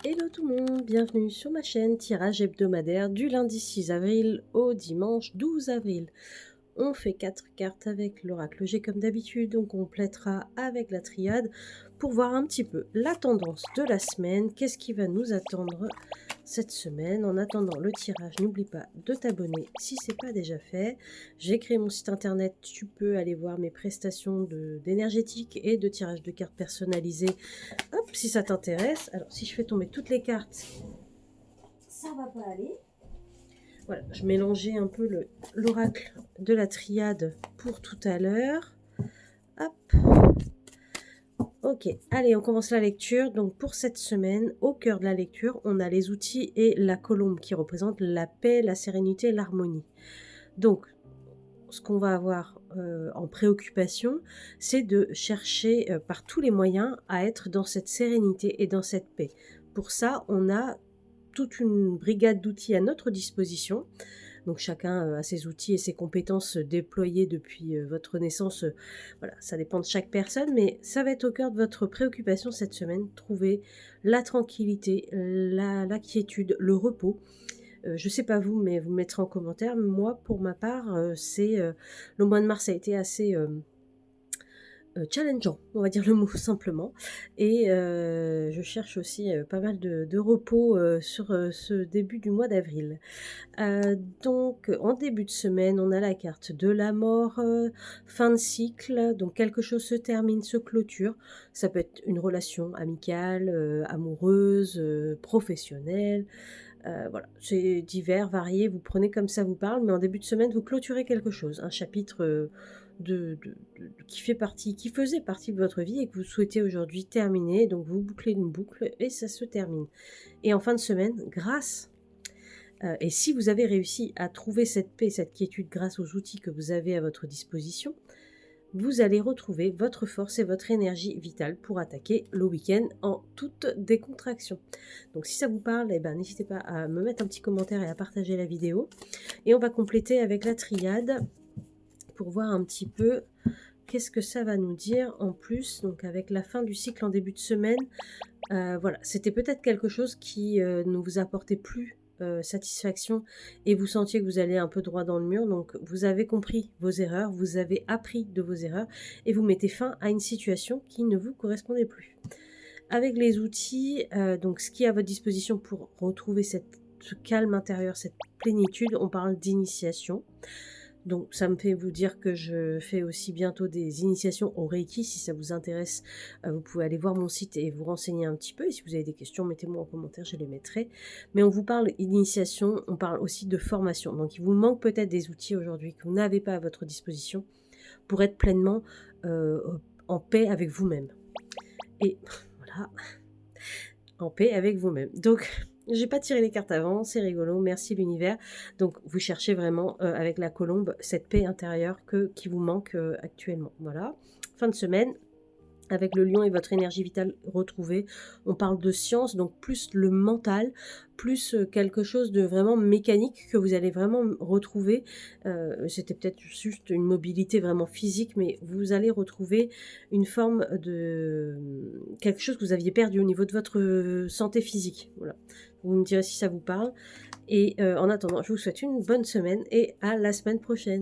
Hello tout le monde, bienvenue sur ma chaîne tirage hebdomadaire du lundi 6 avril au dimanche 12 avril. On fait 4 cartes avec l'oracle G comme d'habitude, donc on complétera avec la triade pour voir un petit peu la tendance de la semaine, qu'est-ce qui va nous attendre cette semaine. En attendant le tirage, n'oublie pas de t'abonner si ce n'est pas déjà fait. J'ai créé mon site internet, tu peux aller voir mes prestations d'énergétique et de tirage de cartes personnalisées. Hop, si ça t'intéresse. Alors, si je fais tomber toutes les cartes, ça va pas aller. Voilà, je mélangeais un peu l'oracle de la triade pour tout à l'heure. Hop. Ok, allez, on commence la lecture. Donc, pour cette semaine, au cœur de la lecture, on a les outils et la colombe qui représentent la paix, la sérénité et l'harmonie. Donc, ce qu'on va avoir en préoccupation, c'est de chercher par tous les moyens à être dans cette sérénité et dans cette paix. Pour ça, on a toute une brigade d'outils à notre disposition. Donc chacun a ses outils et ses compétences déployées depuis votre naissance. Voilà, ça dépend de chaque personne, mais ça va être au cœur de votre préoccupation cette semaine. Trouver la tranquillité, la quiétude, le repos. Je ne sais pas vous, mais vous me mettrez en commentaire. Moi, pour ma part, le mois de mars a été assez challengeant, on va dire le mot simplement. Et je cherche aussi pas mal de repos sur ce début du mois d'avril. Donc, en début de semaine, on a la carte de la mort, fin de cycle. Donc, quelque chose se termine, se clôture. Ça peut être une relation amicale, amoureuse, professionnelle. Voilà, c'est divers, varié, vous prenez comme ça vous parle, mais en début de semaine, vous clôturez quelque chose, un chapitre qui faisait partie de votre vie et que vous souhaitez aujourd'hui terminer. Donc vous bouclez une boucle et ça se termine. Et en fin de semaine, et si vous avez réussi à trouver cette paix, cette quiétude grâce aux outils que vous avez à votre disposition, vous allez retrouver votre force et votre énergie vitale pour attaquer le week-end en toute décontraction. Donc si ça vous parle, eh ben, n'hésitez pas à me mettre un petit commentaire et à partager la vidéo. Et on va compléter avec la triade pour voir un petit peu qu'est-ce que ça va nous dire en plus. Donc avec la fin du cycle en début de semaine, voilà, c'était peut-être quelque chose qui ne vous apportait plus satisfaction et vous sentiez que vous allez un peu droit dans le mur. Donc vous avez compris vos erreurs, vous avez appris de vos erreurs et vous mettez fin à une situation qui ne vous correspondait plus. Avec les outils, donc ce qui est à votre disposition pour retrouver ce calme intérieur, cette plénitude, on parle d'initiation. Donc ça me fait vous dire que je fais aussi bientôt des initiations au Reiki. Si ça vous intéresse, vous pouvez aller voir mon site et vous renseigner un petit peu. Et si vous avez des questions, mettez-moi en commentaire, je les mettrai. Mais on vous parle d'initiation, on parle aussi de formation. Donc il vous manque peut-être des outils aujourd'hui que vous n'avez pas à votre disposition pour être pleinement en paix avec vous-même. Et voilà, en paix avec vous-même. Donc j'ai pas tiré les cartes avant, c'est rigolo, merci l'univers. Donc vous cherchez vraiment avec la colombe cette paix intérieure qui vous manque actuellement. Voilà, fin de semaine. Avec le lion et votre énergie vitale retrouvée, on parle de science, donc plus le mental, plus quelque chose de vraiment mécanique que vous allez vraiment retrouver. C'était peut-être juste une mobilité vraiment physique, mais vous allez retrouver une forme de quelque chose que vous aviez perdu au niveau de votre santé physique. Voilà. Vous me direz si ça vous parle. Et en attendant, je vous souhaite une bonne semaine et à la semaine prochaine.